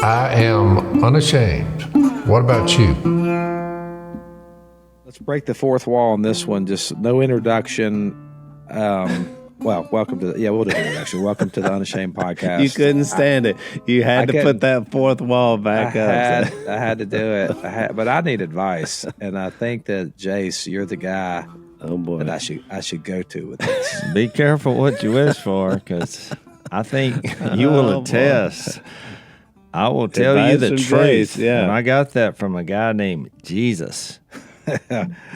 I am unashamed. What about you? Let's break the fourth wall on this one. Just no introduction. Well, welcome to we'll do the introduction. Welcome to the Unashamed Podcast. You couldn't stand it. You had to put that fourth wall back up. I had to do it. But I need advice, and I think that Jase, you're the guy. Oh boy, that I should go to with this. Be careful what you wish for, because I think you will attest. I will tell you the truth. Jase, yeah. And I got that from a guy named Jesus.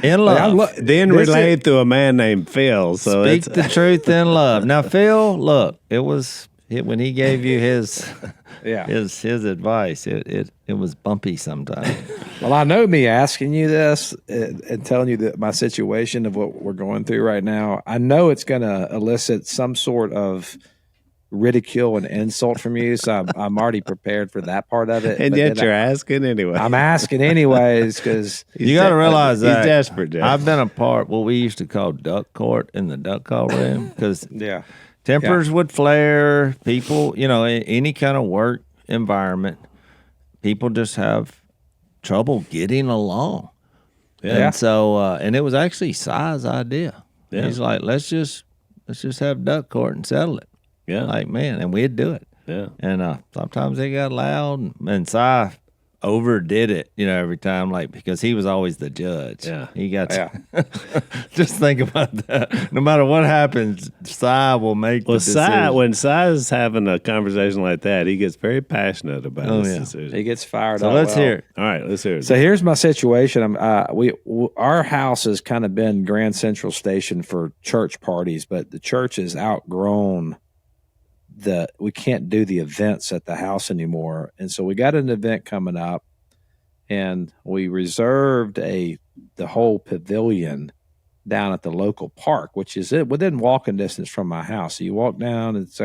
In love. Then relayed to a man named Phil. So Speak the truth in love. Now, Phil, look, when he gave you his advice, it was bumpy sometimes. Well, I know me asking you this and telling you that my situation of what we're going through right now, I know it's going to elicit some sort of ridicule and insult from you, so I'm already prepared for that part of it. And yet you're asking anyway. I'm asking anyways because you got to realize that he's desperate. Jeff. I've been a part what we used to call duck court in the duck call room, because tempers would flare. People, any kind of work environment, people just have trouble getting along. Yeah. And so, and it was actually Si's idea. Yeah. He's like, let's just have duck court and settle it. Yeah. Like, man, and we'd do it. Yeah. And sometimes they got loud, and Si overdid it, every time, like, because he was always the judge. Yeah. He got just think about that. No matter what happens, Si will make the decision. When Si's having a conversation like that, he gets very passionate about his decision. He gets fired up. So let's hear it. All right, let's hear it. So here's my situation. Our house has kind of been Grand Central Station for church parties, but the church has outgrown we can't do the events at the house anymore. And so we got an event coming up, and we reserved the whole pavilion down at the local park, which is within walking distance from my house. So you walk down, and it's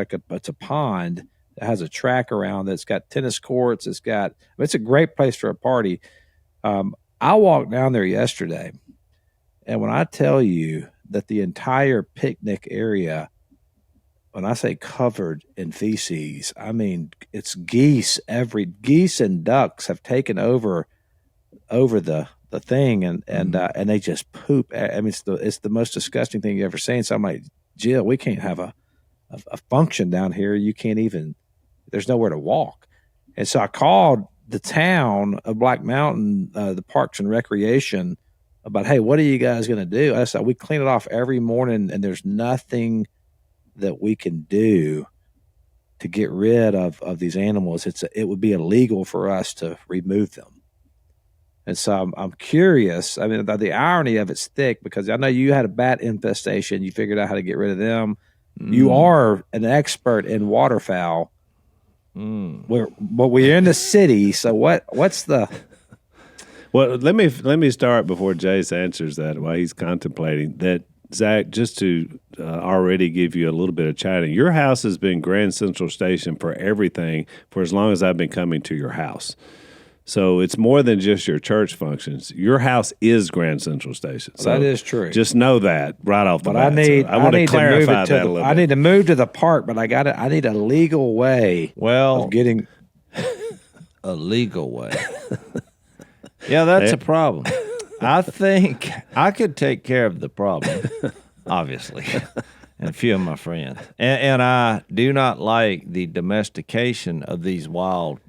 a pond that has a track around it. It's got tennis courts. It's a great place for a party. I walked down there yesterday, and when I tell you that the entire picnic area, when I say covered in feces, I mean it's geese. Geese and ducks have taken over the thing, and they just poop. I mean, it's the most disgusting thing you ever seen. So I'm like, Jill, we can't have a function down here. You can't even. There's nowhere to walk. And so I called the town of Black Mountain, the Parks and Recreation, about, hey, what are you guys going to do? I said, we clean it off every morning, and there's nothing that we can do to get rid of these animals. It would be illegal for us to remove them. And so I'm curious. I mean, the irony of it's thick, because I know you had a bat infestation. You figured out how to get rid of them. You are an expert in waterfowl. But we're in the city. So what's the... Well, let me start before Jase answers that, while he's contemplating that. Zach, just to already give you a little bit of chatting, your house has been Grand Central Station for everything for as long as I've been coming to your house. So it's more than just your church functions. Your house is Grand Central Station. So that is true. Just know that right off the bat. I want to clarify that a little bit. I need to move to the park, but I need a legal way of getting a legal way. Yeah, that's a problem. I think I could take care of the problem, obviously, and a few of my friends. And I do not like the domestication of these wild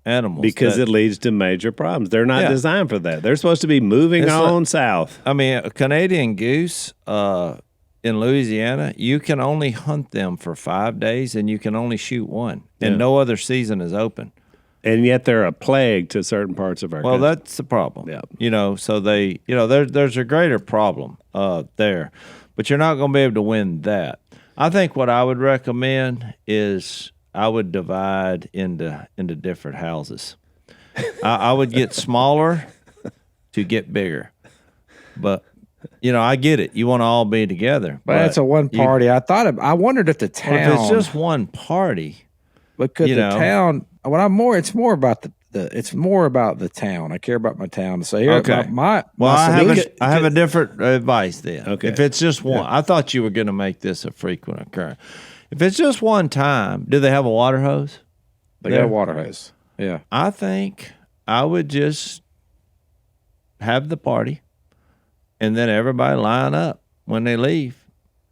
animals. Because it leads to major problems. They're not designed for that. They're supposed to be moving south. I mean, a Canadian goose in Louisiana, you can only hunt them for 5 days, and you can only shoot one. And no other season is open. And yet they're a plague to certain parts of our country. Well, that's the problem. Yeah. So they, there's a greater problem there. But you're not going to be able to win that. I think what I would recommend is I would divide into different houses. I would get smaller to get bigger. But, I get it. You want to all be together. But it's a one party. I wondered if the town. Well, if it's just one party. But could the town. It's more about it's more about the town. I care about my town. So here, I have a different advice then. Okay. If it's just one, I thought you were going to make this a frequent occurrence. If it's just one time, do they have a water hose? They got a water hose. Yeah. I think I would just have the party, and then everybody line up when they leave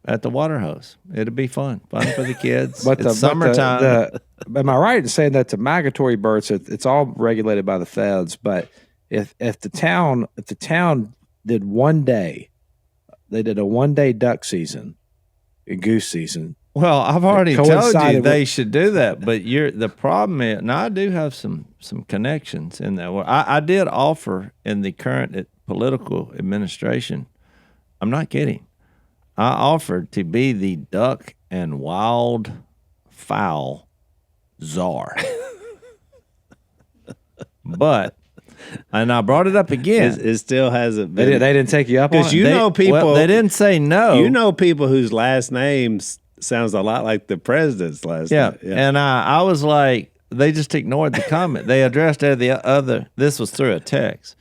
at the water hose. It'll be fun for the kids. But it's summertime. Am I right in saying that the migratory birds, it's all regulated by the feds? But if the town did one day, they did a 1 day duck season, a goose season. Well, I've already told you they with, should do that, but the problem is, and I do have some connections in that. I did offer in the current political administration. I'm not kidding. I offered to be the duck and wild fowl czar. But, and I brought it up again. It still hasn't been. They didn't take you up on it? Because you know people. Well, they didn't say no. You know people whose last names sounds a lot like the president's last name. Yeah. And I was like, they just ignored the comment. They addressed the other. This was through a text.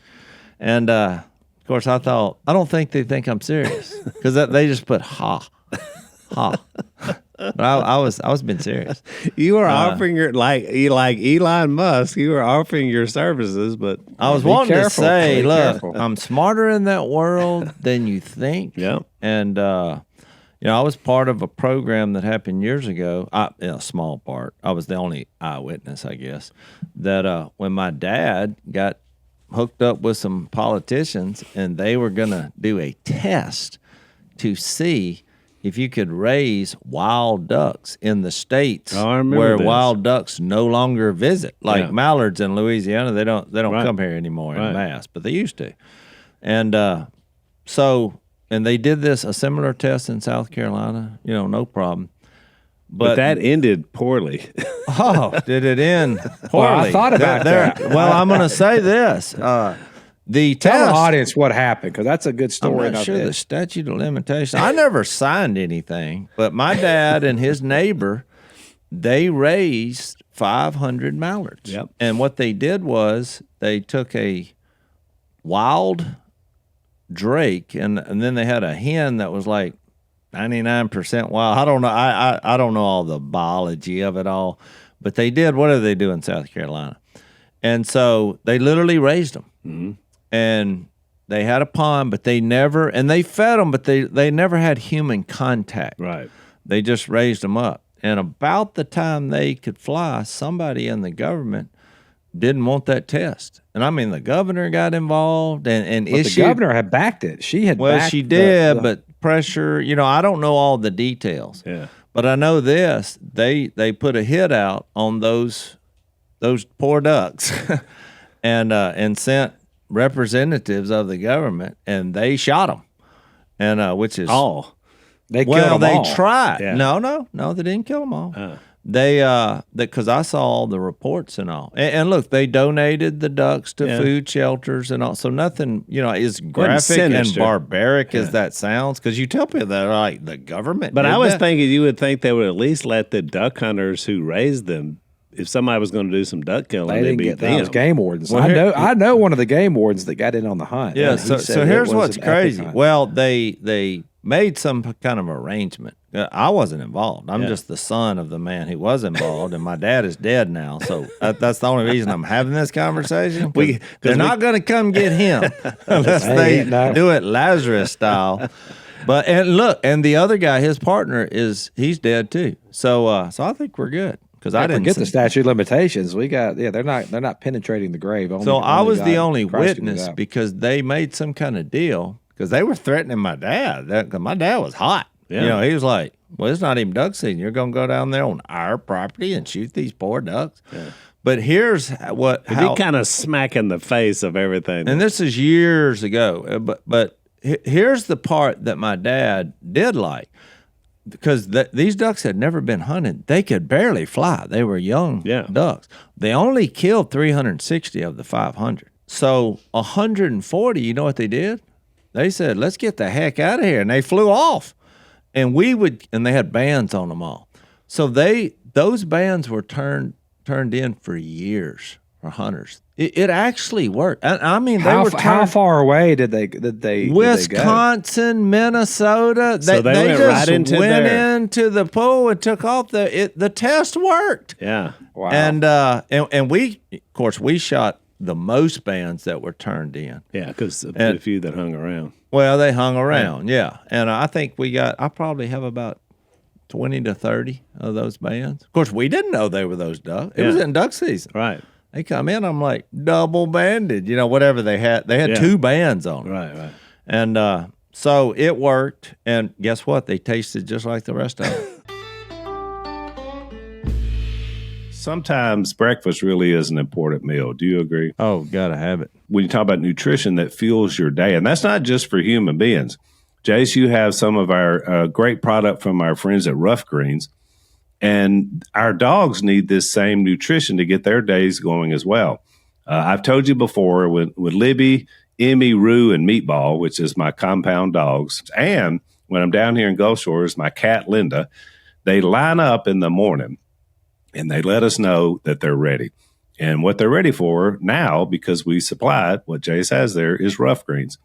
And, of course, I thought, I don't think they think I'm serious. Because they just put ha. But I was being serious. You were offering your like Elon Musk. You were offering your services, but I was wanting to say, look, I'm smarter in that world than you think. Yeah. And I was part of a program that happened years ago. A small part. I was the only eyewitness, I guess. That when my dad got hooked up with some politicians, and they were going to do a test to see if you could raise wild ducks in the states where wild ducks no longer visit, like mallards in Louisiana, they don't come here anymore in mass, but they used to. And and they did a similar test in South Carolina, no problem. But that ended poorly. Oh, did it end poorly? Well, I thought about that. Well, I'm going to say this. Tell the audience what happened, because that's a good story. I'm not sure the statute of limitations. I never signed anything, but my dad and his neighbor, they raised 500 mallards. Yep. And what they did was they took a wild drake, and then they had a hen that was like 99% wild. I don't know. I don't know all the biology of it all, but they did. What did they do in South Carolina? And so they literally raised them. Mm-hmm. And they had a pond, but they fed them, but they never had human contact. Right. They just raised them up. And about the time they could fly, somebody in the government didn't want that test. And I mean, the governor got involved and issued. The governor had backed it. She had backed she did, but pressure, I don't know all the details. Yeah. But I know this, they put a hit out on those poor ducks and sent representatives of the government, and they shot them, and which is they killed them all. They tried. Yeah. No, they didn't kill them all. Because I saw all the reports and all, and look, they donated the ducks to food shelters and all. So nothing, is graphic and barbaric as that sounds. Because you tell people that like the government. But I was thinking you would think they would at least let the duck hunters who raised them. If somebody was going to do some duck killing, they'd be them. Those game wardens. Well, I know one of the game wardens that got in on the hunt. Yeah. So here's what's crazy. Well, they made some kind of arrangement. I wasn't involved. I'm just the son of the man who was involved, and my dad is dead now. So that's the only reason I'm having this conversation. They're not going to come get him unless they do it Lazarus style. But and the other guy, his partner, he's dead too. So I think we're good. Because I didn't forget the statute of limitations. We got they're not penetrating the grave. I was the only witness because they made some kind of deal because they were threatening my dad. Because my dad was hot. Yeah. He was like, "Well, it's not even duck season. You're going to go down there on our property and shoot these poor ducks." Yeah. But here's he kind of smack in the face of everything. And this is years ago. But here's the part that my dad did like. Because these ducks had never been hunted. They could barely fly. They were young ducks. They only killed 360 of the 500. So 140, you know what they did? They said, let's get the heck out of here. And they flew off. And they had bands on them all. So those bands were turned in for years. for hunters. It actually worked. I mean, they were how far away did they go? Wisconsin, Minnesota. So they went just right into went there. into the pool and took off. The test worked. Yeah. Wow. And we, of course, we shot the most bands that were turned in. Yeah, because a few that hung around. Well, they hung around, yeah. And I think I probably have about 20 to 30 of those bands. Of course, we didn't know they were those ducks. It was in duck season. Right. They come in, I'm like, double banded, whatever they had. They had 2 bands on them. Right. And so it worked. And guess what? They tasted just like the rest of them. Sometimes breakfast really is an important meal. Do you agree? Oh, gotta have it. When you talk about nutrition that fuels your day, and that's not just for human beings. Jase, you have some of our great product from our friends at Rough Greens, and our dogs need this same nutrition to get their days going as well. I've told you before with Libby, Emmy, Rue, and Meatball, which is my compound dogs, and when I'm down here in Gulf Shores, my cat Linda, they line up in the morning and they let us know that they're ready. And what they're ready for now, because we supply it, what Jase has there is Rough Greens.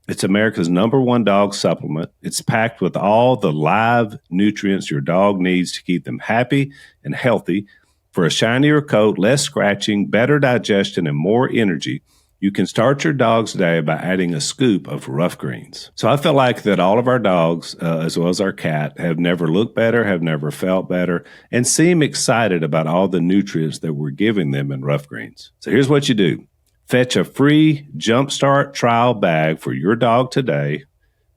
It's America's #1 dog supplement. It's packed with all the live nutrients your dog needs to keep them happy and healthy. For a shinier coat, less scratching, better digestion, and more energy, you can start your dog's day by adding a scoop of Rough Greens. So I feel like that all of our dogs, as well as our cat, have never looked better, have never felt better, and seem excited about all the nutrients that we're giving them in Rough Greens. So here's what you do. Fetch a free Jumpstart trial bag for your dog today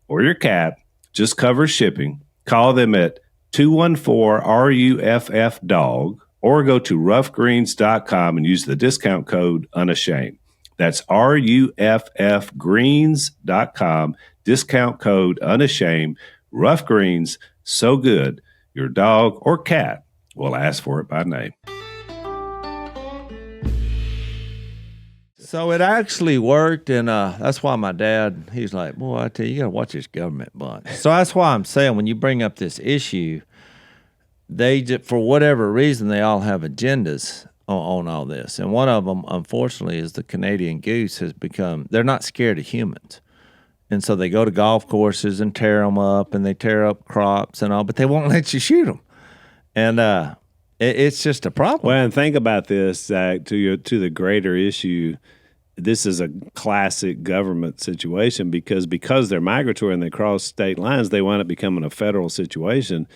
or your cat. Just cover shipping. Call them at 214-RUFF-DOG or go to roughgreens.com and use the discount code UNASHAMED. That's RUFFgreens.com, discount code UNASHAMED. Rough Greens, so good, your dog or cat will ask for it by name. So it actually worked, and that's why my dad, he's like, boy, I tell you, you got to watch this government bunch. So that's why I'm saying when you bring up this issue, they just, for whatever reason, they all have agendas on all this. And one of them, unfortunately, is the Canadian goose has become, they're not scared of humans. And so they go to golf courses and tear them up, and they tear up crops and all, but they won't let you shoot them. And it's just a problem. Well, and think about this, Zach, to the greater issue. This is a classic government situation because they're migratory and they cross state lines, they wind up becoming a federal situation.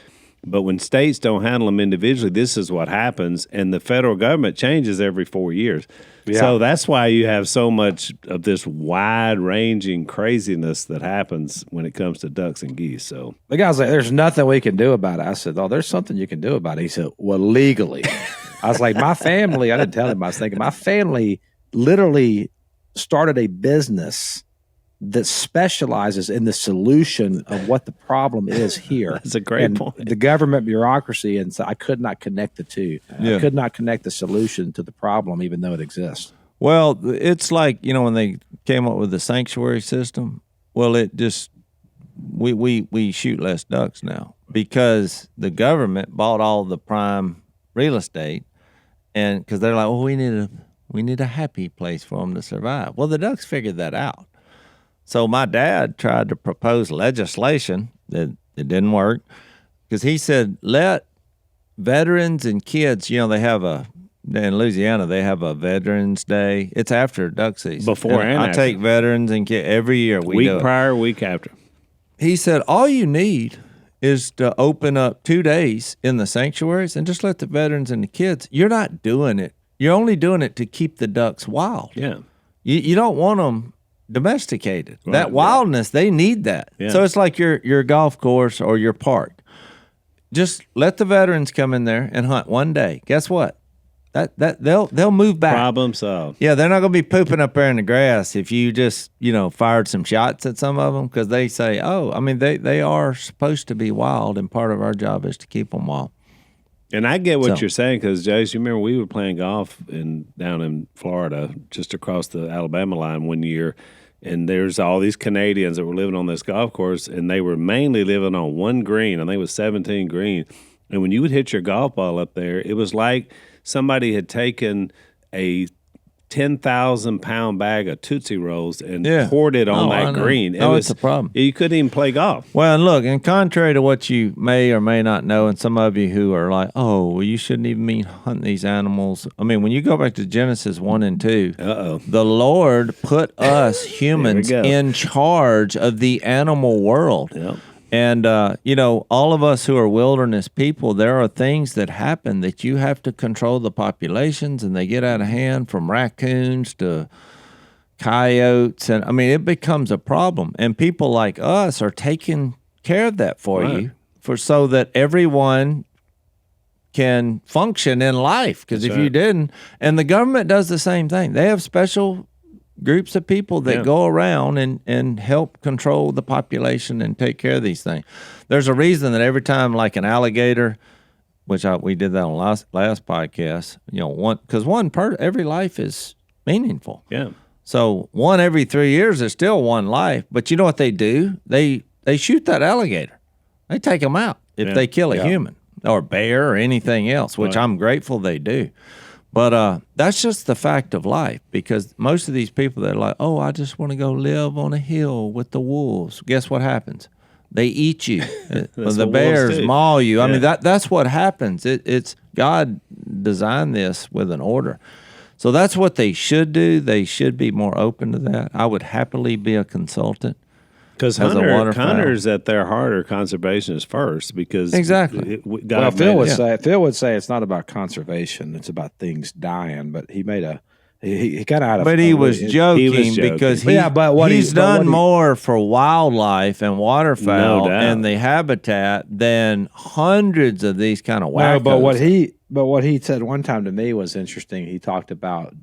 But when states don't handle them individually, this is what happens, and the federal government changes every 4 years. Yeah. So that's why you have so much of this wide-ranging craziness that happens when it comes to ducks and geese. So the guy's like, there's nothing we can do about it. I said, oh, there's something you can do about it. He said, well, legally. I was like, my family, I didn't tell him, I was thinking, my family literally started a business that specializes in the solution of what the problem is here. That's a great point. The government bureaucracy, and so I could not connect the two. Yeah. I could not connect the solution to the problem, even though it exists. Well, it's like, when they came up with the sanctuary system, well, it just, we shoot less ducks now because the government bought all the prime real estate, and because they're like, well, we need a happy place for them to survive. Well, the ducks figured that out. So my dad tried to propose legislation that it didn't work because he said, let veterans and kids, they have in Louisiana, they have a Veterans Day. It's after duck season. Before and I after. take veterans and kids every year. Week prior, week after. He said, all you need is to open up 2 days in the sanctuaries and just let the veterans and the kids. You're not doing it. You're only doing it to keep the ducks wild. Yeah. You don't want them domesticated. Right, that wildness, they need that. Yeah. So it's like your golf course or your park. Just let the veterans come in there and hunt one day. Guess what? That they'll move back. Problem solved. Yeah, they're not going to be pooping up there in the grass if you just fired some shots at some of them because they say, they are supposed to be wild, and part of our job is to keep them wild. And I get what you're saying because, Jase, you remember we were playing golf down in Florida, just across the Alabama line one year, and there's all these Canadians that were living on this golf course, and they were mainly living on one green. I think it was 17 green. And when you would hit your golf ball up there, it was like somebody had taken a 10,000-pound bag of Tootsie Rolls and Yeah. poured it on Oh, I that know. green. It's a problem. You couldn't even play golf. Well, and look, and contrary to what you may or may not know, and some of you who are like, oh, well, you shouldn't even be hunting these animals. I mean, when you go back to Genesis 1 and 2, the Lord put us humans go. in charge of the animal world. Yep. And, all of us who are wilderness people, there are things that happen that you have to control the populations, and they get out of hand, from raccoons to coyotes. And, I mean, it becomes a problem. And people like us are taking care of that for you so that everyone can function in life. Because if you didn't, and the government does the same thing. They have special groups of people that go around and help control the population and take care of these things. There's a reason that every time, like an alligator, which we did that on last podcast, every life is meaningful. Yeah. So one every 3 years is still one life. But you know what they do? They shoot that alligator. They take them out if they kill a human or bear or anything else, which I'm grateful they do. But that's just the fact of life, because most of these people that are like, oh, I just want to go live on a hill with the wolves. Guess what happens? They eat you. The bears maul you. I mean, that's what happens. It's God designed this with an order. So that's what they should do. They should be more open to that. I would happily be a consultant. Because hunters at their heart are conservationists first. Because exactly. Phil would say it's not about conservation; it's about things dying. But he made he got out of. But he was joking because he's done more for wildlife and waterfowl and the habitat than hundreds of these kind of wackos. No, but what he said one time to me was interesting. He talked about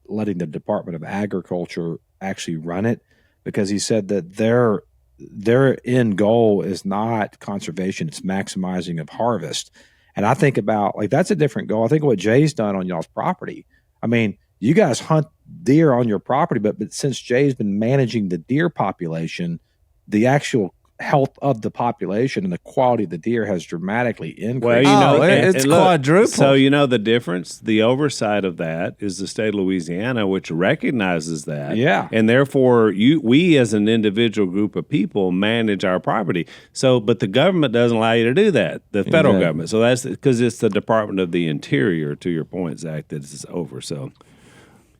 letting the Department of Agriculture actually run it, because he said that their end goal is not conservation, it's maximizing of harvest. And I think about, like, that's a different goal. I think what Jay's done on y'all's property. I mean, you guys hunt deer on your property, but since Jay's been managing the deer population, the actual health of the population and the quality of the deer has dramatically increased. Well, it's quadruple. So the difference, the oversight of that is the state of Louisiana, which recognizes that. Yeah. And therefore, we as an individual group of people manage our property. So, but the government doesn't allow you to do that, the federal government. So that's because it's the Department of the Interior, to your point, Zach, that is over. So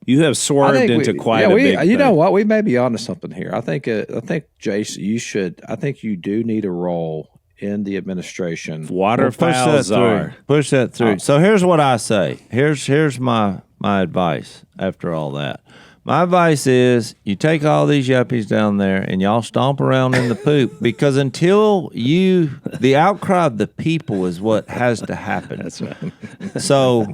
you have swerved into quite a big thing. You know what? We may be onto something here. I think Jase, you do need a role in the administration. Waterfowl czar. Push that through. So here's what I say. Here's my advice after all that. My advice is you take all these yuppies down there and y'all stomp around in the poop, because until the outcry of the people is what has to happen. That's right. So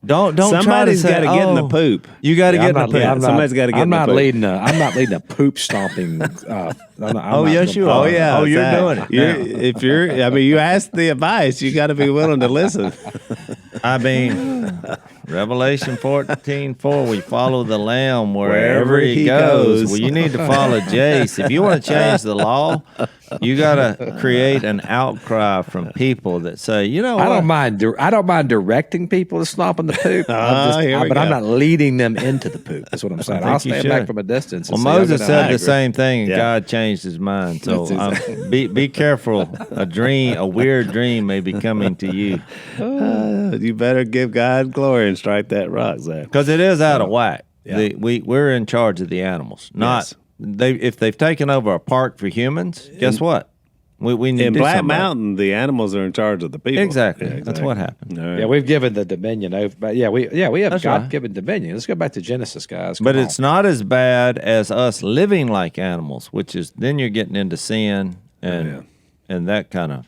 don't Somebody's try to say, got to get in the poop. You got to get in the poop. Somebody's got to get in the poop. I'm not leading a poop stomping. Yes, you are. Oh, yeah. Oh, you're doing it. You asked the advice, you got to be willing to listen. I mean, Revelation 14:4, we follow the Lamb wherever he goes. Well, you need to follow Jase. If you want to change the law, you got to create an outcry from people that say, you know what? I don't mind directing people to stomp in the poop. I'm not leading them into the poop. That's what I'm saying. I'll stand back from a distance. Well, Moses said the same thing, and God changed his mind. So be careful. A weird dream may be coming to you. You better give God glory and strike that rock, Zach. Because it is out of whack. Yeah. We're in charge of the animals. If they've taken over a park for humans, guess what? We need in to Black Mountain, the animals are in charge of the people. Exactly. That's what happened. Right. Yeah, we've given the dominion over. But we have God-given dominion. Let's go back to Genesis, guys. But it's not as bad as us living like animals, which is then you're getting into sin and that kind of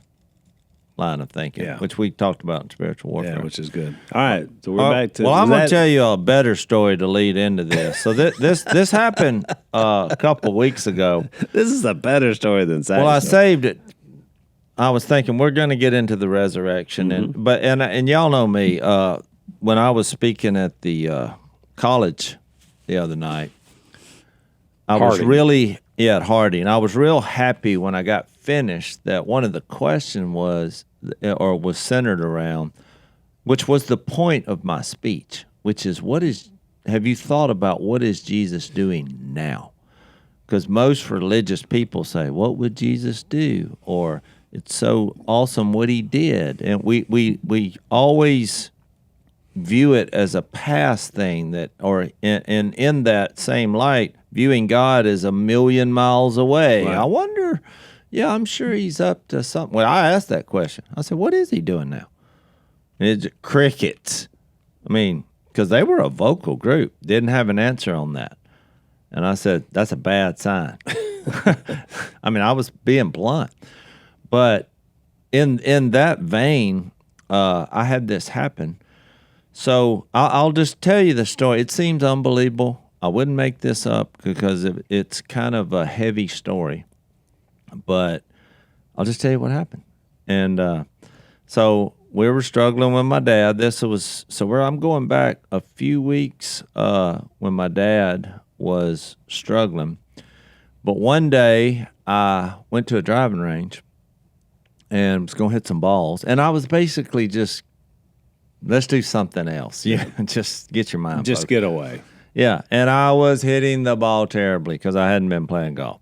line of thinking, which we talked about in spiritual warfare. Yeah, which is good. All right, so we're back to. Well, I'm going to tell you a better story to lead into this. So this happened a couple weeks ago. This is a better story than Zach's. Well, I saved it. I was thinking we're going to get into the resurrection, and y'all know me. When I was speaking at the college the other night, I was really at Hardy, and I was real happy when I got finished that one of the questions was centered around, which was the point of my speech, which is what is have you thought about what is Jesus doing now? Because most religious people say, what would Jesus do? Or it's so awesome what he did. And we always view it as a past thing that, or in that same light, viewing God as 1,000,000 miles away. Right. I wonder, I'm sure he's up to something. Well, I asked that question. I said, what is he doing now? And it's crickets. I mean, because they were a vocal group, didn't have an answer on that. And I said, that's a bad sign. I mean, I was being blunt. But in that vein, I had this happen. So I'll just tell you the story. It seems unbelievable. I wouldn't make this up because it's kind of a heavy story. But I'll just tell you what happened. And so we were struggling with my dad. I'm going back a few weeks when my dad was struggling. But one day I went to a driving range and was going to hit some balls. And I was basically just, let's do something else. Yeah, just get your mind Just focused. get away. Yeah, and I was hitting the ball terribly because I hadn't been playing golf.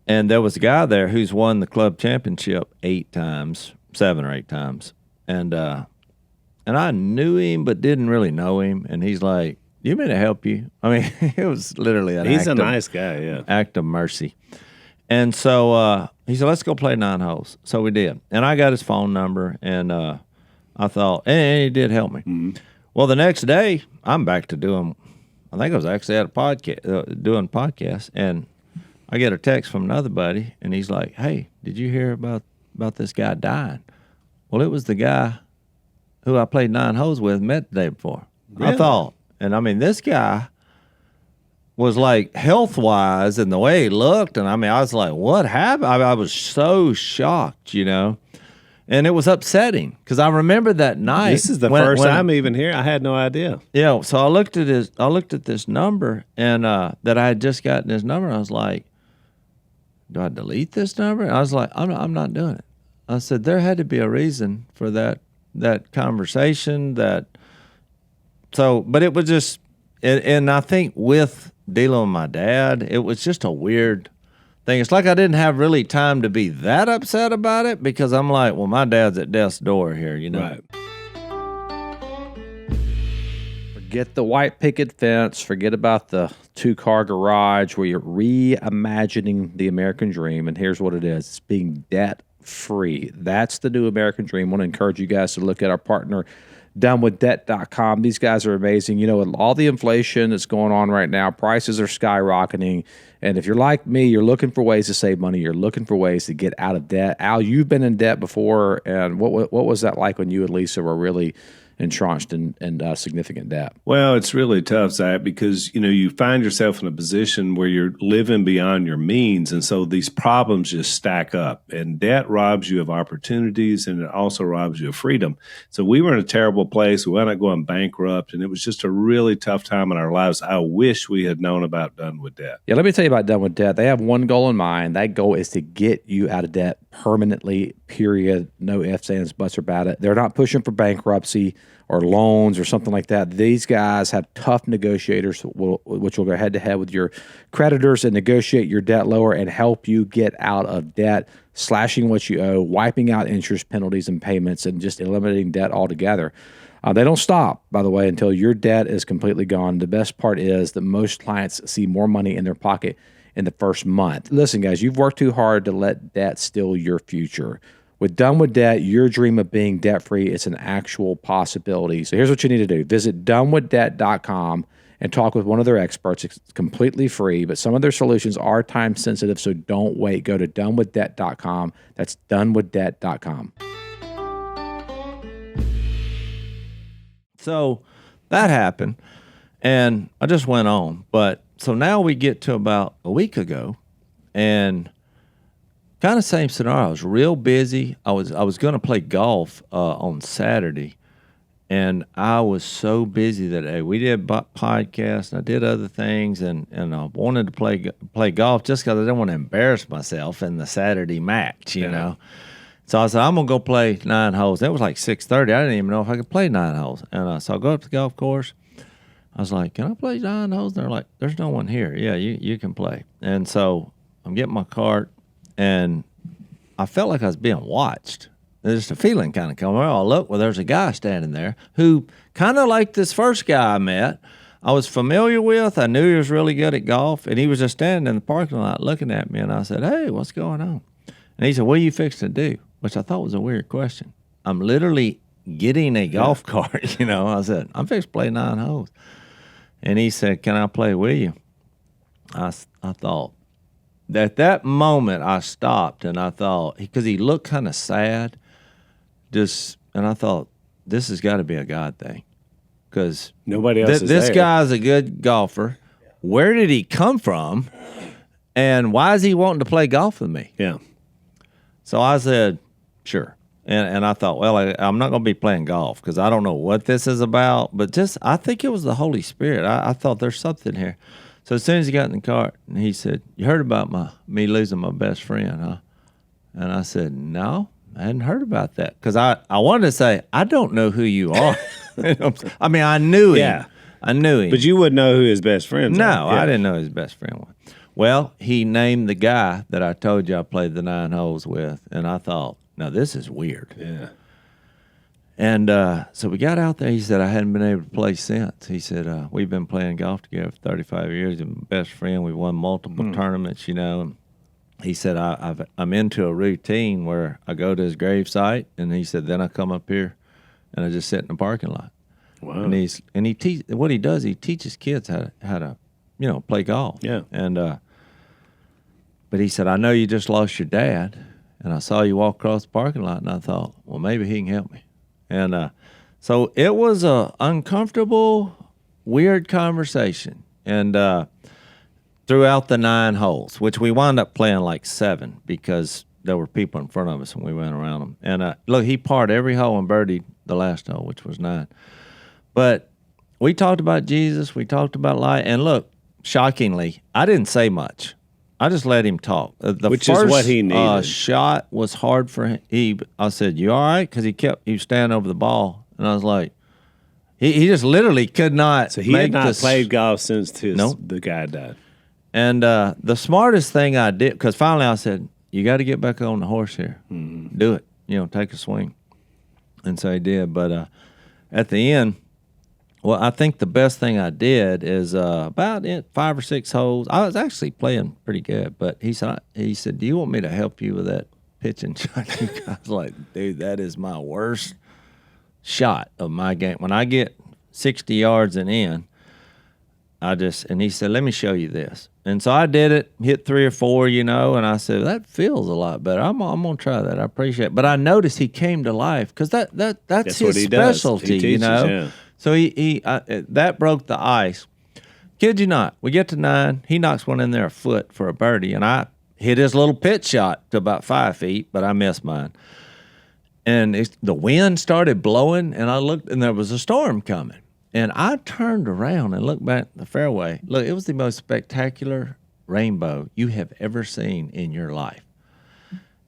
And there was a guy there who's won the club championship 7 or 8 times. And I knew him but didn't really know him. And he's like, you mean to help you? I mean, it was literally He's a nice guy, yeah. Act of mercy. And so he said, let's go play 9 holes. So we did. And I got his phone number, and I thought, and he did help me. Mm-hmm. Well, the next day, I'm back to doing, I think I was actually at a podcast, doing podcasts, and I get a text from another buddy, and he's like, hey, did you hear about this guy dying? Well, it was the guy who I played 9 holes with, met the day before. Really? I thought, and I mean, this guy was like health-wise and the way he looked, and I mean, I was like, what happened? I was so shocked, and it was upsetting because I remember that night. This is the first time even here. I had no idea. Yeah, so I looked at this number, and that I had just gotten this number, and I was like, do I delete this number? And I was like, I'm not doing it. I said, there had to be a reason for that conversation, but it was just, and I think with dealing with my dad, it was just a weird thing. It's like I didn't have really time to be that upset about it because I'm like, well, my dad's at death's door here, Right. Forget the white picket fence. Forget about the 2-car garage where you're reimagining the American dream. And here's what it is. It's being debt-free. That's the new American dream. I want to encourage you guys to look at our partner, donewithdebt.com. These guys are amazing. With all the inflation that's going on right now, prices are skyrocketing. And if you're like me, you're looking for ways to save money. You're looking for ways to get out of debt. Al, you've been in debt before. And what was that like when you and Lisa were really entrenched in significant debt? Well, it's really tough, Zach, because you find yourself in a position where you're living beyond your means, and so these problems just stack up. And debt robs you of opportunities, and it also robs you of freedom. So we were in a terrible place. We wound up going bankrupt, and it was just a really tough time in our lives. I wish we had known about Done with Debt. Yeah, let me tell you about Done with Debt. They have one goal in mind. That goal is to get you out of debt permanently, period. No ifs, ands, buts about it. They're not pushing for bankruptcy or loans or something like that. These guys have tough negotiators which will go head-to-head with your creditors and negotiate your debt lower and help you get out of debt, slashing what you owe, wiping out interest penalties and payments, and just eliminating debt altogether. They don't stop, by the way, until your debt is completely gone. The best part is that most clients see more money in their pocket in the first month. Listen, guys, you've worked too hard to let debt steal your future. With Done with Debt, your dream of being debt-free is an actual possibility. So here's what you need to do. Visit donewithdebt.com and talk with one of their experts. It's completely free, but some of their solutions are time-sensitive, so don't wait. Go to donewithdebt.com. That's donewithdebt.com. So that happened, and I just went on. But so now we get to about a week ago, and kind of same scenario. I was real busy. I was going to play golf on Saturday, and I was so busy that day. We did podcasts, and I did other things, and I wanted to play golf just because I didn't want to embarrass myself in the Saturday match, you know. So I said, I'm going to go play 9 holes. It was like 6:30. I didn't even know if I could play 9 holes. And so I go up to the golf course. I was like, can I play 9 holes? And they're like, there's no one here. Yeah, you can play. And so I'm getting my cart, and I felt like I was being watched. There's just a feeling kind of coming. Oh, look, well, there's a guy standing there who kind of like this first guy I met, I was familiar with. I knew he was really good at golf, and he was just standing in the parking lot looking at me, and I said, hey, what's going on? And he said, what are you fixing to do? Which I thought was a weird question. I'm literally getting a golf cart, you know. I said, I'm fixing to play 9 holes. And he said, can I play with you? I thought, at that moment, I stopped, and I thought, because he looked kind of sad, and I thought, this has got to be a God thing. Because nobody else is this there. guy's a good golfer. Where did he come from? And why is he wanting to play golf with me? Yeah. So I said, sure. And I thought, well, I'm not going to be playing golf because I don't know what this is about. But I think it was the Holy Spirit. I thought there's something here. So as soon as he got in the cart, and he said, you heard about me losing my best friend, huh? And I said, no, I hadn't heard about that. Because I wanted to say, I don't know who you are. I mean, I knew him. Yeah. I knew him. But you wouldn't know who his best friends No, are. Yeah. I didn't know who his best friend was. Well, he named the guy that I told you I played the 9 holes with, and I thought, now this is weird. Yeah. And so we got out there. He said, I hadn't been able to play since. He said, we've been playing golf together for 35 years. He's my best friend. We won multiple tournaments, you know. And he said, I'm into a routine where I go to his gravesite, and he said, then I come up here, and I just sit in the parking lot. Wow. And what he does, he teaches kids how to play golf. Yeah. And but he said, I know you just lost your dad, and I saw you walk across the parking lot, and I thought, well, maybe he can help me. And so it was a uncomfortable, weird conversation. And throughout the 9 holes, which we wound up playing like 7 because there were people in front of us, and we went around them. And look, he parred every hole and birdied the last hole, which was 9. But we talked about Jesus. We talked about life. And look, shockingly, I didn't say much. I just let him talk. Which is what he needed. Shot was hard for him. I said, you all right? Because he was standing over the ball. And I was like, he just literally could not. So he had not played golf since the guy died. And the smartest thing I did, because finally I said, you got to get back on the horse here. Mm-hmm. Do it. Take a swing. And so he did. But at the end, well, I think the best thing I did is about 5 or 6 holes. I was actually playing pretty good, but he said, do you want me to help you with that pitching shot? I was like, dude, that is my worst shot of my game. When I get 60 yards and in, and he said, let me show you this. And so I did it, hit 3 or 4, and I said, that feels a lot better. I'm going to try that. I appreciate it. But I noticed he came to life because that's his specialty, he teaches, Yeah. So that broke the ice. Kid you not, we get to 9. He knocks one in there a foot for a birdie, and I hit his little pitch shot to about 5 feet, but I missed mine. And the wind started blowing, and I looked, and there was a storm coming. And I turned around and looked back at the fairway. Look, it was the most spectacular rainbow you have ever seen in your life.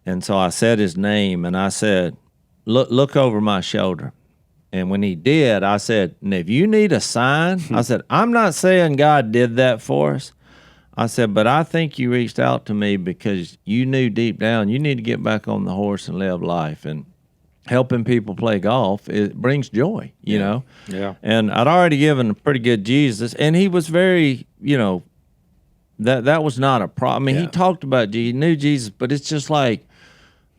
And so I said his name, and I said, look over my shoulder. And when he did, I said, and if you need a sign, I said, I'm not saying God did that for us. I said, but I think you reached out to me because you knew deep down you need to get back on the horse and live life. And helping people play golf, it brings joy, you know? Yeah. And I'd already given a pretty good Jesus, and he was very, that was not a problem. I mean, he talked about Jesus, he knew Jesus, but it's just like,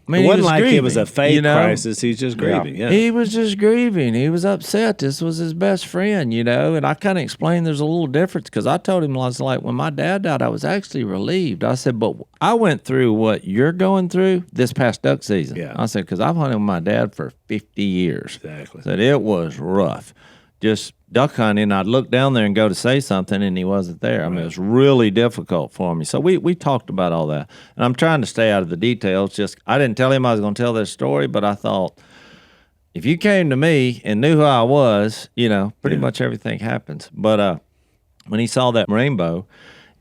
I mean, it wasn't like grieving, it was a faith crisis. He's just grieving. Yeah. He was just grieving. He was upset. This was his best friend, And I kind of explained there's a little difference because I told him, I was like, when my dad died, I was actually relieved. I said, but I went through what you're going through this past duck season. Yeah. I said, because I've hunted with my dad for 50 years. Exactly. I said, it was rough. Just duck hunting, I'd look down there and go to say something, and he wasn't there. I mean, it was really difficult for me. So we talked about all that. And I'm trying to stay out of the details. Just I didn't tell him I was going to tell this story, but I thought, if you came to me and knew who I was, pretty much everything happens. But when he saw that rainbow,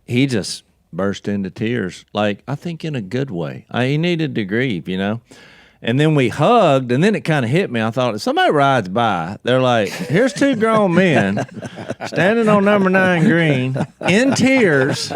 he just burst into tears, like, I think in a good way. He needed to grieve, And then we hugged, and then it kind of hit me. I thought, if somebody rides by, they're like, here's two grown men standing on number 9 green in tears.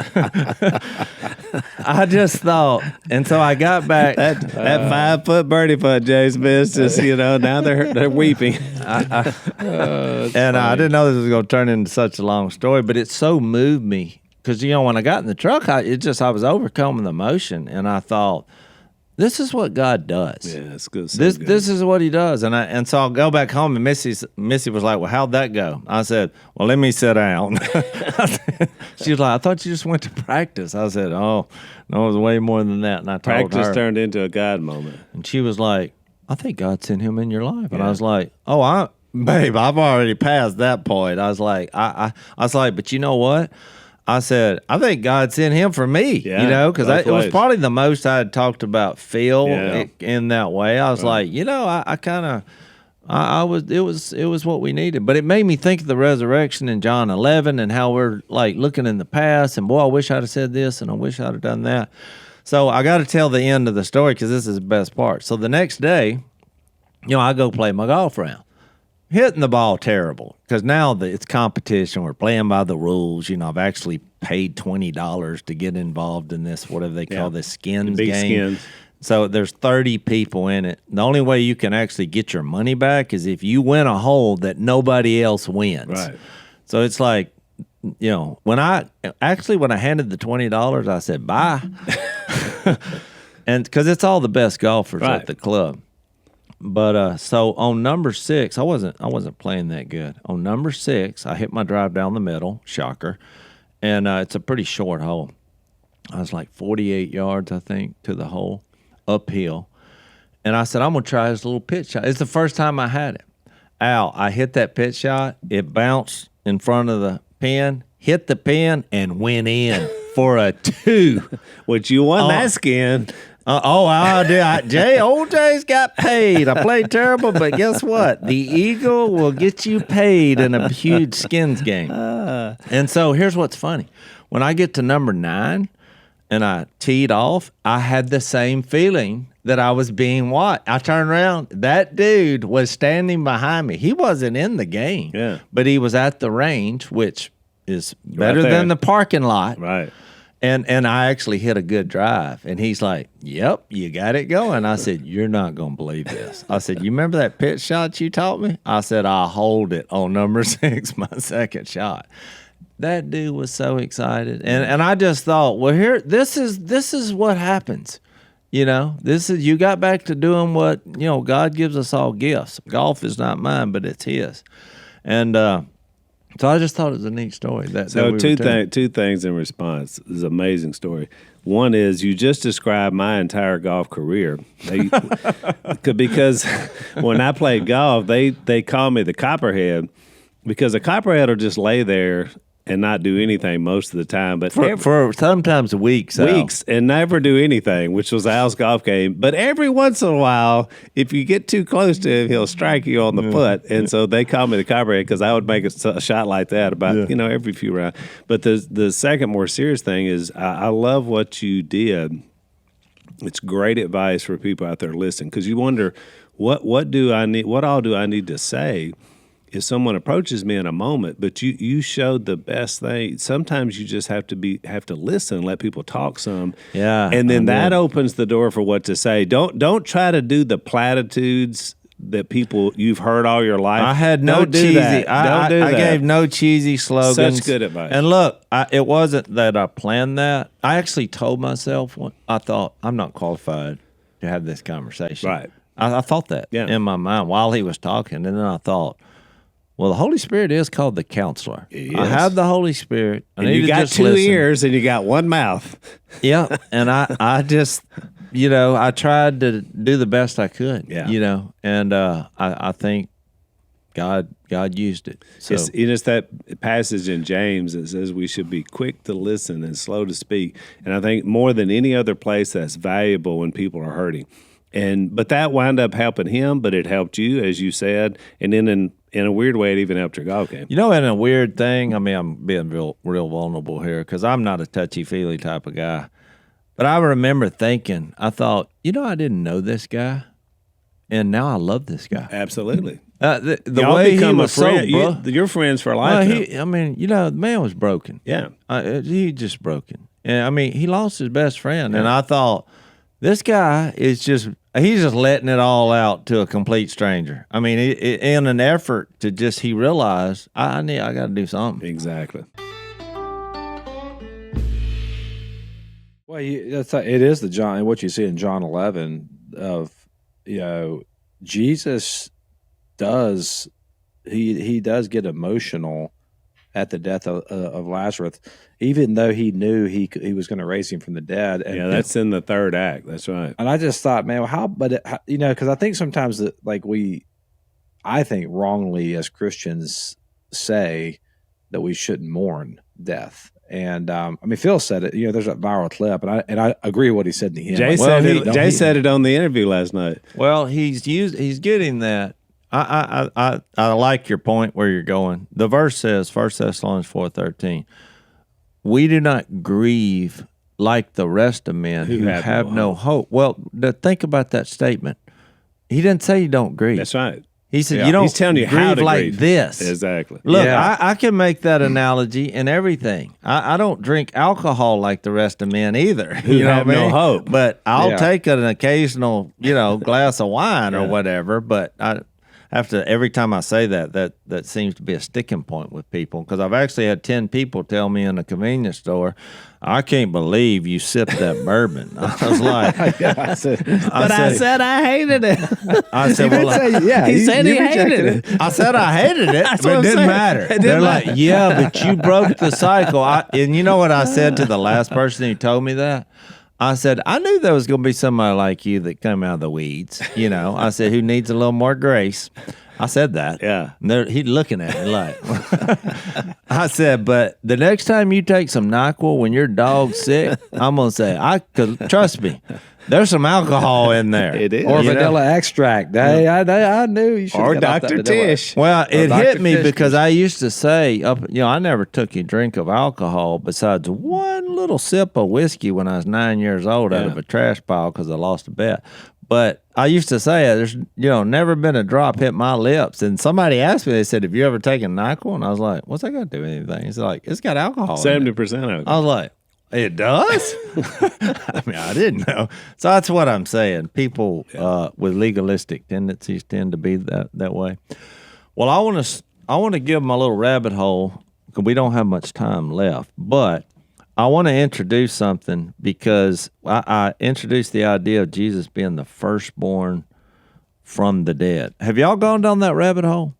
I just thought, and so I got back. That 5-foot birdie putt Jase missed is, now they're weeping. I didn't know this was going to turn into such a long story, but it so moved me because, when I got in the truck, I was overcome with emotion, and I thought, this is what God does. Yeah, it's good. This is what He does, and so I'll go back home, and Missy was like, "Well, how'd that go?" I said, "Well, let me sit down." She was like, "I thought you just went to practice." I said, "Oh, no, it was way more than that." And I told practice her, turned into a God moment, and she was like, "I think God sent him in your life," and I was like, "Oh, babe, I've already passed that point." I was like, I was like, but you know what? I said, I think God sent him for me, because it was probably the most I had talked about Phil in that way. I was like, it was what we needed. But it made me think of the resurrection in John 11 and how we're like looking in the past and, boy, I wish I'd have said this and I wish I'd have done that. So I got to tell the end of the story because this is the best part. So the next day, I go play my golf round. Hitting the ball terrible because now it's competition. We're playing by the rules. I've actually paid $20 to get involved in this, whatever they call this skins big game. Skins. So there's 30 people in it. The only way you can actually get your money back is if you win a hole that nobody else wins. Right. So it's like, when I handed the $20, I said, bye. And because it's all the best golfers at the club. But so on number 6, I wasn't playing that good. On number 6, I hit my drive down the middle, shocker, and it's a pretty short hole. I was like 48 yards, I think, to the hole, uphill. And I said, I'm gonna try this little pitch shot. It's the first time I had it. I hit that pitch shot. It bounced in front of the pin, hit the pin, and went in for a 2. Which you won that skin. I did. Old Jay's got paid. I played terrible, but guess what? The Eagle will get you paid in a huge skins game. And so here's what's funny. When I get to number 9 and I teed off, I had the same feeling that I was being watched. I turned around. That dude was standing behind me. He wasn't in the game, but he was at the range, which is better than the parking lot. Right. And I actually hit a good drive. And he's like, yep, you got it going. I said, you're not going to believe this. I said, you remember that pitch shot you taught me? I said, I'll hold it on number 6, my second shot. That dude was so excited. And I just thought, well, this is what happens. You got back to doing what, God gives us all gifts. Golf is not mine, but it's his. And so I just thought it was a neat story. Two things in response. This is an amazing story. One is you just described my entire golf career. Because when I played golf, they call me the copperhead because a copperhead will just lay there and not do anything most of the time, but for sometimes weeks and never do anything, which was Al's golf game. But every once in a while, if you get too close to him, he'll strike you on the foot. And so they call me the copperhead because I would make a shot like that about every few rounds. But the second more serious thing is I love what you did. It's great advice for people out there listening because you wonder what all do I need to say if someone approaches me in a moment, but you showed the best thing. Sometimes you just have to listen, let people talk some. Yeah. And then that opens the door for what to say. Don't try to do the platitudes that people you've heard all your life. I had no cheesy. I gave no cheesy slogans. Such good advice. And look, it wasn't that I planned that. I actually told myself I thought I'm not qualified to have this conversation. Right. I thought that in my mind while he was talking, and then I thought, well, the Holy Spirit is called the counselor. Yes. I have the Holy Spirit. And you got 2 ears and you got 1 mouth. Yeah, and I just, I tried to do the best I could, and I think God used it. So. It's that passage in James that says we should be quick to listen and slow to speak. And I think more than any other place that's valuable when people are hurting. But that wound up helping him, but it helped you, as you said, and then in a weird way, it even helped your golf game. In a weird thing, I'm being real vulnerable here because I'm not a touchy-feely type of guy. But I remember thinking, I thought, I didn't know this guy. and now I love this guy. Absolutely. The Y'all way he become was a friend. so You're friends for life. well, the man was broken. Yeah. He just broken. And he lost his best friend, and I thought, this guy is he's just letting it all out to a complete stranger. In an effort to he realized, I got to do something. Exactly. Well, it is the John, what you see in John 11 of, Jesus does, he does get emotional at the death of Lazarus, even though he knew he was going to raise him from the dead. And, that's in the third act. That's right. And I just thought, man, because I think sometimes that I think wrongly as Christians say that we shouldn't mourn death. And Phil said it. There's a viral clip, and I agree with what he said in the end. Jay said it on the interview last night. Well, he's getting that. I like your point where you're going. The verse says, 1 Thessalonians 4:13, we do not grieve like the rest of men who have no hope. Well, think about that statement. He didn't say you don't grieve. That's right. He said you don't. He's telling you grieve how to like grieve. this. Exactly. Look, I can make that analogy in everything. I don't drink alcohol like the rest of men either. Who have no hope. But I'll take an occasional, glass of wine or whatever. But I have to, every time I say that seems to be a sticking point with people, because I've actually had 10 people tell me in a convenience store, I can't believe you sipped that bourbon. I was like, I said I hated it. I said, he said he hated it. I said I hated it, but it didn't matter. They're like, but you broke the cycle. And you know what I said to the last person who told me that? I said, I knew there was going to be somebody like you that came out of the weeds. I said, who needs a little more grace. I said that. Yeah. And he's looking at me like, I said, but the next time you take some NyQuil when your dog's sick, I'm going to say, trust me, there's some alcohol in there. It is. Or vanilla extract. Hey, I knew you should have Or got Dr. that vanilla. Tish. Well, it Dr. hit me Tish because I used to say, I never took a drink of alcohol besides one little sip of whiskey when I was 9 years old out of a trash pile because I lost a bet. But I used to say, there's never been a drop hit my lips. And somebody asked me, they said, have you ever taken NyQuil? And I was like, what's that got to do with anything? He's like, it's got alcohol 70% in it. of it. I was like, it does? I didn't know. So that's what I'm saying. People with legalistic tendencies tend to be that way. Well, I want to give them a little rabbit hole because we don't have much time left. But I want to introduce something because I introduced the idea of Jesus being the firstborn from the dead. Have y'all gone down that rabbit hole?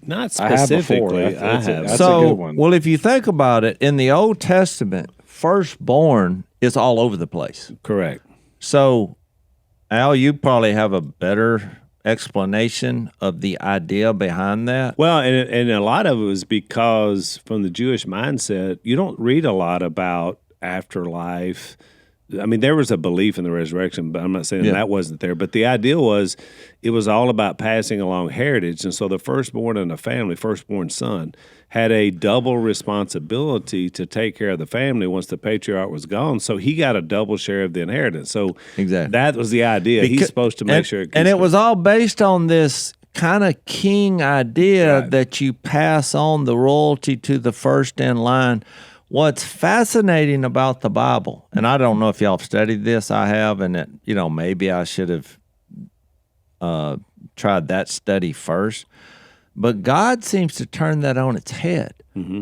Not specifically. I have. That's a good one. Well, if you think about it, in the Old Testament, firstborn is all over the place. Correct. So, Al, you probably have a better explanation of the idea behind that. Well, and a lot of it was because from the Jewish mindset, you don't read a lot about afterlife. There was a belief in the resurrection, but I'm not saying that wasn't there. But the idea was it was all about passing along heritage. And so the firstborn in a family, firstborn son, had a double responsibility to take care of the family once the patriarch was gone. So he got a double share of the inheritance. So exactly, that was the idea. He's supposed to make sure. And it was all based on this kind of king idea that you pass on the royalty to the first in line. What's fascinating about the Bible, and I don't know if y'all have studied this, I have, and maybe I should have tried that study first, but God seems to turn that on its head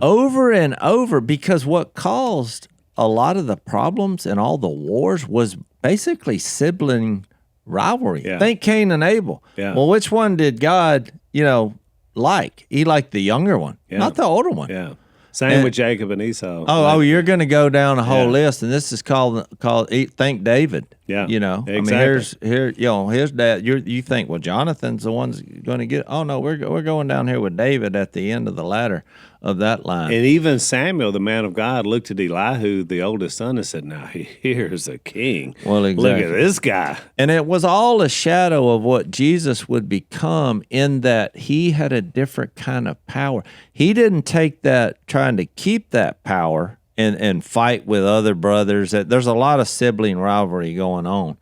over and over, because what caused a lot of the problems and all the wars was basically sibling rivalry. Yeah. Think Cain and Abel. Yeah. Well, which one did God, like? He liked the younger one, not the older one. Yeah. Same with Jacob and Esau. Oh, you're going to go down a whole list, and this is called Think David. Yeah, exactly. His dad. You think, well, Jonathan's the one's going to get. Oh no, we're going down here with David at the end of the ladder of that line. And even Samuel, the man of God, looked at Elihu, the oldest son, and said, "Now here's a king. Well, exactly. Look at this guy." And it was all a shadow of what Jesus would become, in that he had a different kind of power. He didn't take that trying to keep that power and fight with other brothers. There's a lot of sibling rivalry going on.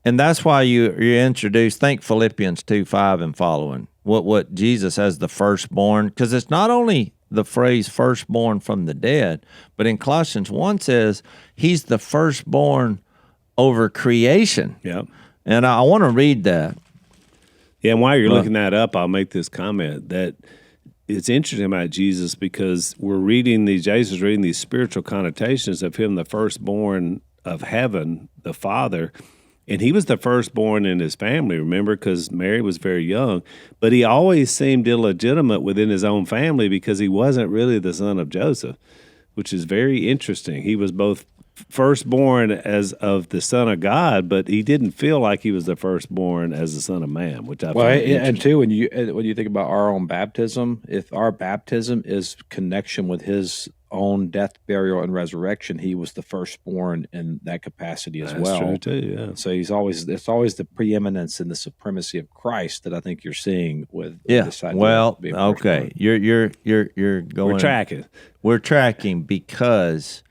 And that's why you introduce, think Philippians 2:5 and following, what Jesus as the firstborn, because it's not only the phrase firstborn from the dead, but in Colossians 1 says he's the firstborn over creation. Yeah. And I want to read that. Yeah, and while you're looking that up, I'll make this comment that it's interesting about Jesus because Jase is reading these spiritual connotations of him, the firstborn of heaven, the Father. And he was the firstborn in his family, remember, because Mary was very young. But he always seemed illegitimate within his own family because he wasn't really the son of Joseph, which is very interesting. He was both firstborn as of the Son of God, but he didn't feel like he was the firstborn as the Son of Man, which I find interesting. And too, when you think about our own baptism, if our baptism is connection with his own death, burial, and resurrection, he was the firstborn in that capacity as well. That's true too. Yeah. So it's always the preeminence and the supremacy of Christ that I think you're seeing with this idea well, of being okay, firstborn. you're going. We're tracking because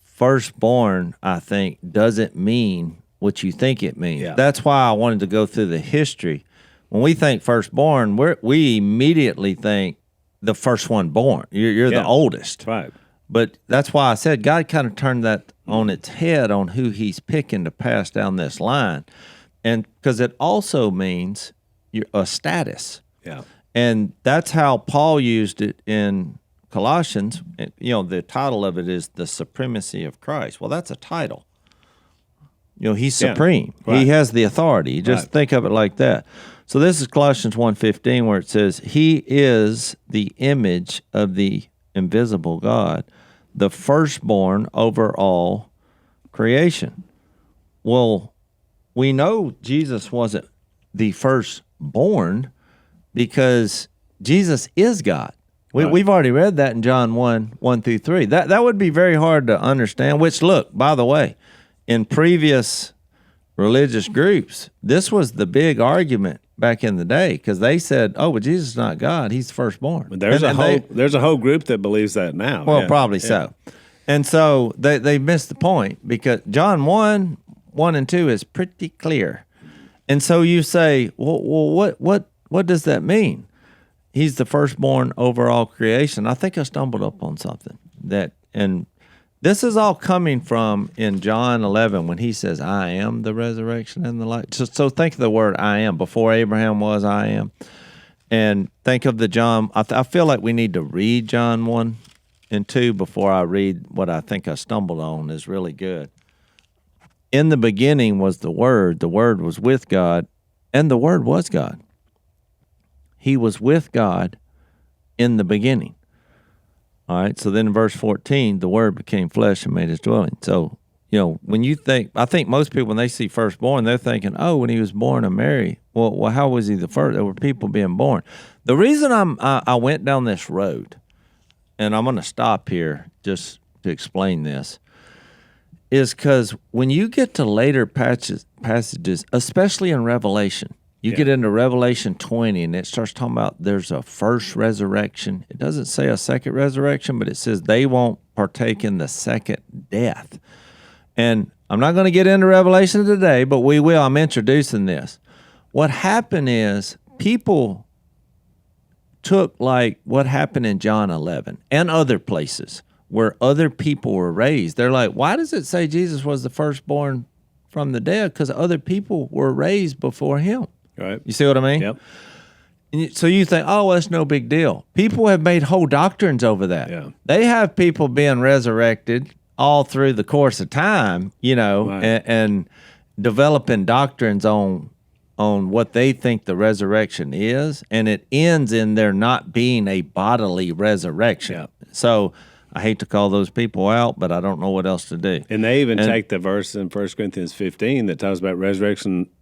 firstborn, I think, doesn't mean what you think it means. Yeah. That's why I wanted to go through the history. When we think firstborn, we immediately think the first one born. You're the oldest. Right. But that's why I said God kind of turned that on its head on who he's picking to pass down this line. And because it also means a status. Yeah. And that's how Paul used it in Colossians. The title of it is the supremacy of Christ. Well, that's a title. He's supreme. Right. He has the authority. Just think of it like that. So this is Colossians 1:15 where it says, he is the image of the invisible God, the firstborn over all creation. Well, we know Jesus wasn't the firstborn because Jesus is God. We've already read that in John 1:1-3. That would be very hard to understand, which, look, by the way, in previous religious groups, this was the big argument back in the day because they said, "Oh, but Jesus is not God; He's the firstborn." But there's a whole group that believes that now. Well, probably so. And so they missed the point because John 1:1-2 is pretty clear. And so you say, "Well, what does that mean?" He's the firstborn over all creation. I think I stumbled up on something and this is all coming from in John 11 when he says, I am the resurrection and the life. So think of the word I am. Before Abraham was, I am. And think of the John. I feel like we need to read John 1:2 before I read what I think I stumbled on is really good. In the beginning was the Word was with God, and the Word was God. He was with God in the beginning. All right, so then in verse 14, the Word became flesh and made his dwelling. So, when you think, I think most people, when they see firstborn, they're thinking, oh, when he was born of Mary. Well, how was he the first? There were people being born. The reason I went down this road, and I'm going to stop here just to explain this, is because when you get to later passages, especially in Revelation, you get into Revelation 20, and it starts talking about there's a first resurrection. It doesn't say a second resurrection, but it says they won't partake in the second death. And I'm not going to get into Revelation today, but we will. I'm introducing this. What happened is people took like what happened in John 11 and other places where other people were raised. They're like, why does it say Jesus was the firstborn from the dead? Because other people were raised before him. Right. You see what I mean? Yep. So you think, oh, that's no big deal. People have made whole doctrines over that. Yeah. They have people being resurrected all through the course of time, Right. and developing doctrines on what they think the resurrection is, and it ends in there not being a bodily resurrection. Yeah. So I hate to call those people out, but I don't know what else to do. And they even take the verse in 1 Corinthians 15 that talks about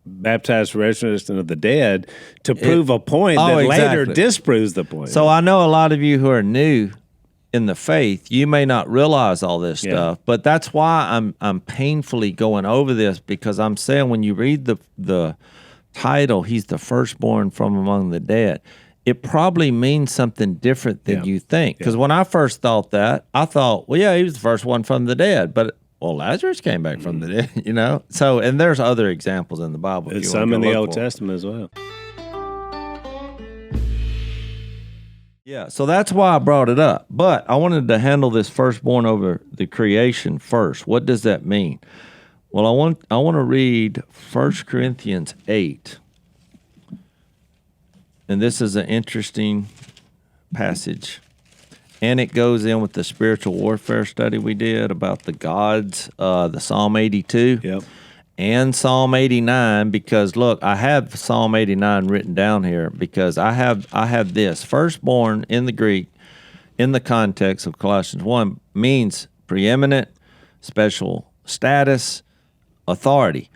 baptized resurrection of the dead to prove a point that later disproves the point. So I know a lot of you who are new in the faith, you may not realize all this stuff, but that's why I'm painfully going over this, because I'm saying when you read the title, he's the firstborn from among the dead, it probably means something different than you think. Because when I first thought that, I thought, well, yeah, he was the first one from the dead. But well, Lazarus came back from the dead, you know? So, and there's other examples in the Bible. There's some in the Old Testament as well. Yeah, so that's why I brought it up. But I wanted to handle this firstborn over the creation first. What does that mean? Well, I want to read 1 Corinthians 8. And this is an interesting passage. And it goes in with the spiritual warfare study we did about the gods, the Psalm 82. Yep. And Psalm 89, because look, I have Psalm 89 written down here because I have this. Firstborn in the Greek, in the context of Colossians 1, means preeminent, special status, authority.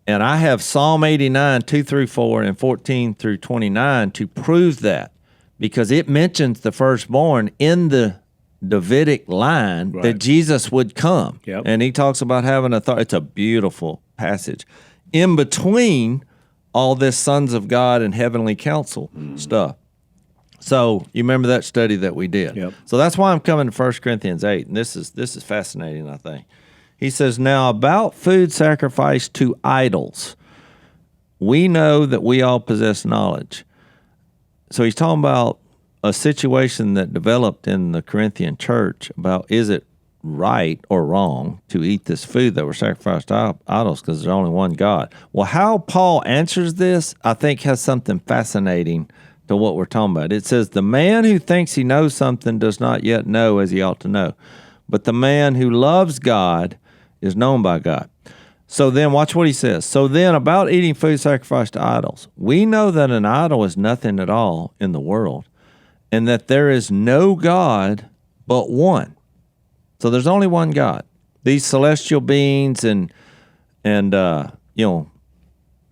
And I have Psalm 89, 2 through 4, and 14 through 29 to prove that, because it mentions the firstborn in the Davidic line that Jesus would come. Yep. And he talks about having authority. It's a beautiful passage. In between all this sons of God and heavenly council stuff. So you remember that study that we did. Yep. So that's why I'm coming to 1 Corinthians 8. And this is fascinating, I think. He says, now about food sacrificed to idols, we know that we all possess knowledge. So he's talking about a situation that developed in the Corinthian church about, is it right or wrong to eat this food that were sacrificed to idols because there's only one God? Well, how Paul answers this, I think, has something fascinating to what we're talking about. It says, the man who thinks he knows something does not yet know as he ought to know, but the man who loves God is known by God. So then, watch what he says. So then, about eating food sacrificed to idols, we know that an idol is nothing at all in the world, and that there is no God but one. So there's only one God. These celestial beings and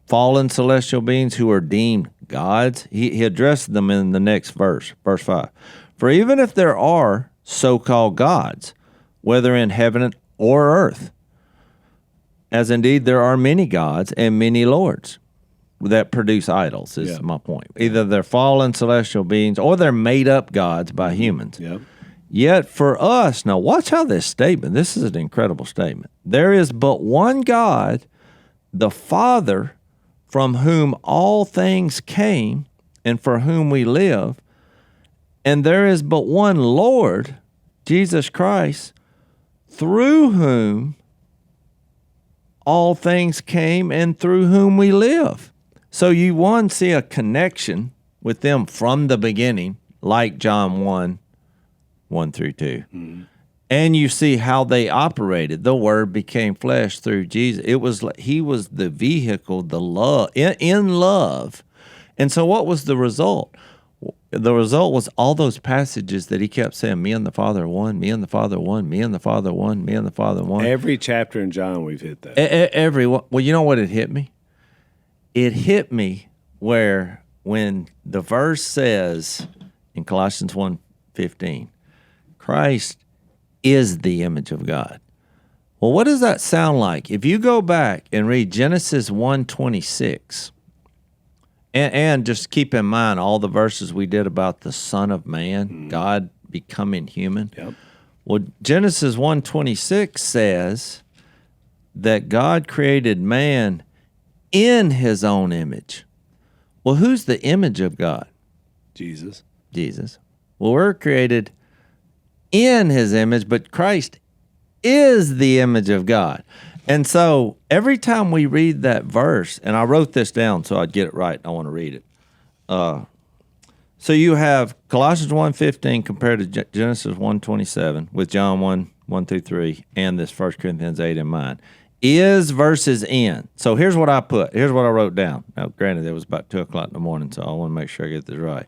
fallen celestial beings who are deemed gods, he addressed them in the next verse 5. For even if there are so-called gods, whether in heaven or earth, as indeed there are many gods and many lords that produce idols, is my point. Either they're fallen celestial beings or they're made-up gods by humans. Yep. Yet for us, now watch how this is an incredible statement. There is but one God, the Father, from whom all things came and for whom we live, and there is but one Lord, Jesus Christ, through whom all things came and through whom we live. So you see a connection with them from the beginning, like John 1 through 2. Mm-hmm. And you see how they operated. The Word became flesh through Jesus. It was like he was the vehicle, the love, in love. And so what was the result? The result was all those passages that he kept saying, me and the Father are one, me and the Father are one, me and the Father are one, me and the Father are one. Every chapter in John we've hit that. Well, you know what it hit me? It hit me when the verse says in Colossians 1:15, Christ is the image of God. Well, what does that sound like? If you go back and read Genesis 1:26, and just keep in mind all the verses we did about the Son of Man, God becoming human. Yep. Well, Genesis 1:26 says that God created man in his own image. Well, who's the image of God? Jesus. Well, we're created in his image, but Christ is the image of God. And so every time we read that verse, and I wrote this down so I'd get it right, I want to read it. So you have Colossians 1:15 compared to Genesis 1:27 with John 1 through 3, and this 1 Corinthians 8 in mind. Is versus in. So here's what I put. Here's what I wrote down. Now, granted, it was about 2 o'clock in the morning, so I want to make sure I get this right.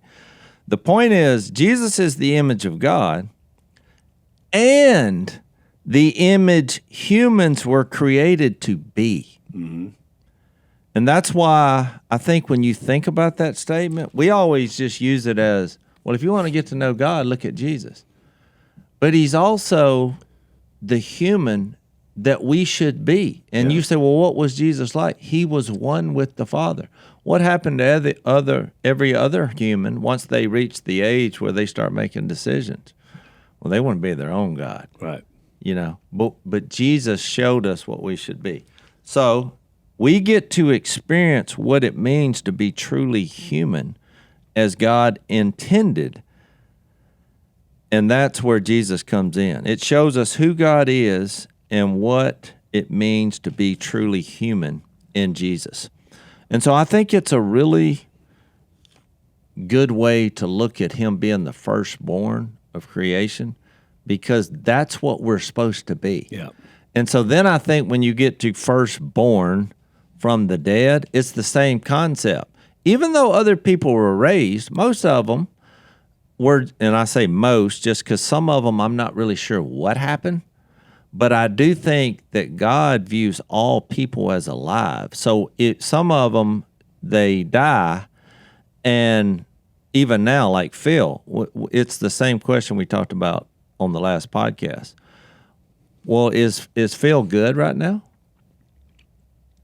The point is, Jesus is the image of God, and the image humans were created to be. Mm-hmm. And that's why I think when you think about that statement, we always just use it as, well, if you want to get to know God, look at Jesus. But he's also the human that we should be. And you say, well, what was Jesus like? He was one with the Father. What happened to every other human once they reach the age where they start making decisions? Well, they want to be their own God. Right. But Jesus showed us what we should be. So we get to experience what it means to be truly human as God intended. And that's where Jesus comes in. It shows us who God is and what it means to be truly human in Jesus. And so I think it's a really good way to look at him being the firstborn of creation, because that's what we're supposed to be. Yeah. And so then I think when you get to firstborn from the dead, it's the same concept. Even though other people were raised, most of them were, and I say most just because some of them I'm not really sure what happened, but I do think that God views all people as alive. So some of them, they die, and even now, like Phil, it's the same question we talked about on the last podcast. Well, is Phil good right now?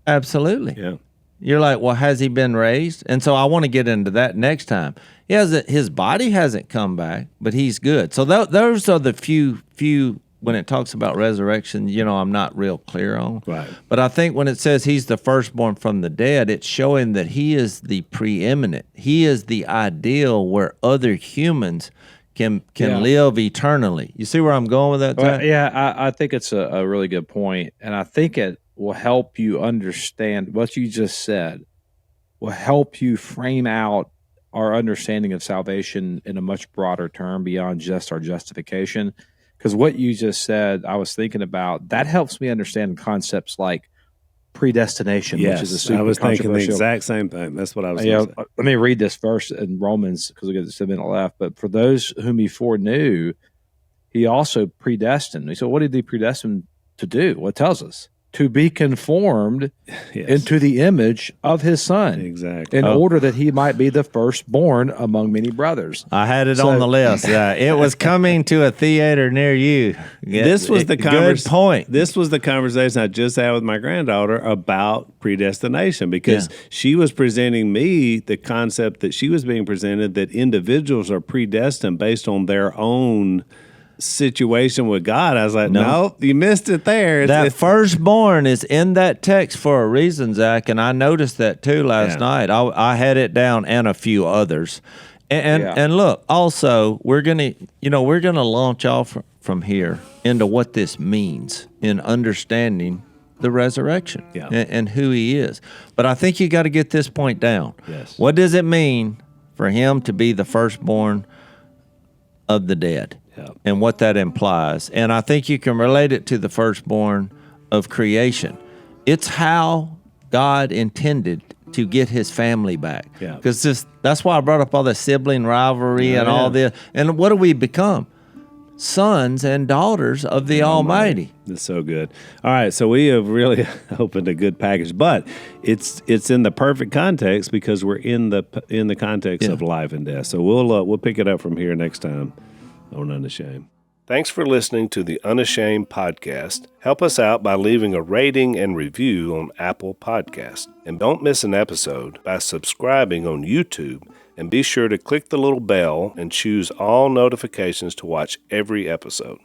Absolutely. Yeah. You're like, well, has he been raised? And so I want to get into that next time. His body hasn't come back, but he's good. So those are the few when it talks about resurrection, I'm not real clear on. Right. But I think when it says he's the firstborn from the dead, it's showing that he is the preeminent. He is the ideal where other humans can live eternally. You see where I'm going with that, Zach? Yeah, I think it's a really good point. And I think it will help you understand what you just said, will help you frame out our understanding of salvation in a much broader term beyond just our justification. Because what you just said, I was thinking about, that helps me understand concepts like predestination, Yes, which is a super I was thinking the controversial. exact same thing. That's what I was going to say. Let me read this verse in Romans, because we got just a minute left. But for those whom he foreknew, he also predestined. So what did he predestine to do? What tells us? To be conformed into the image of his son. Exactly. In order that he might be the firstborn among many brothers. I had it on the list. It was coming to a theater near you. This was the good point. This was the conversation I just had with my granddaughter about predestination, because she was presenting me the concept that she was being presented, that individuals are predestined based on their own situation with God. I was like, no, you missed it there. That firstborn is in that text for a reason, Zach, and I noticed that too last night. I had it down, and a few others. And look, also we're gonna launch off from here into what this means in understanding the resurrection and who he is. But I think you got to get this point down. Yes. What does it mean for him to be the firstborn of the dead? And what that implies. And I think you can relate it to the firstborn of creation. It's how God intended to get his family back. Because that's why I brought up all the sibling rivalry and all this. And what do we become? Sons and daughters of the Almighty. That's so good. All right, so we have really opened a good package, but it's in the perfect context, because we're in the context of life and death. So we'll pick it up from here next time on Unashamed. Thanks for listening to the Unashamed podcast. Help us out by leaving a rating and review on Apple Podcasts. And don't miss an episode by subscribing on YouTube. And be sure to click the little bell and choose all notifications to watch every episode.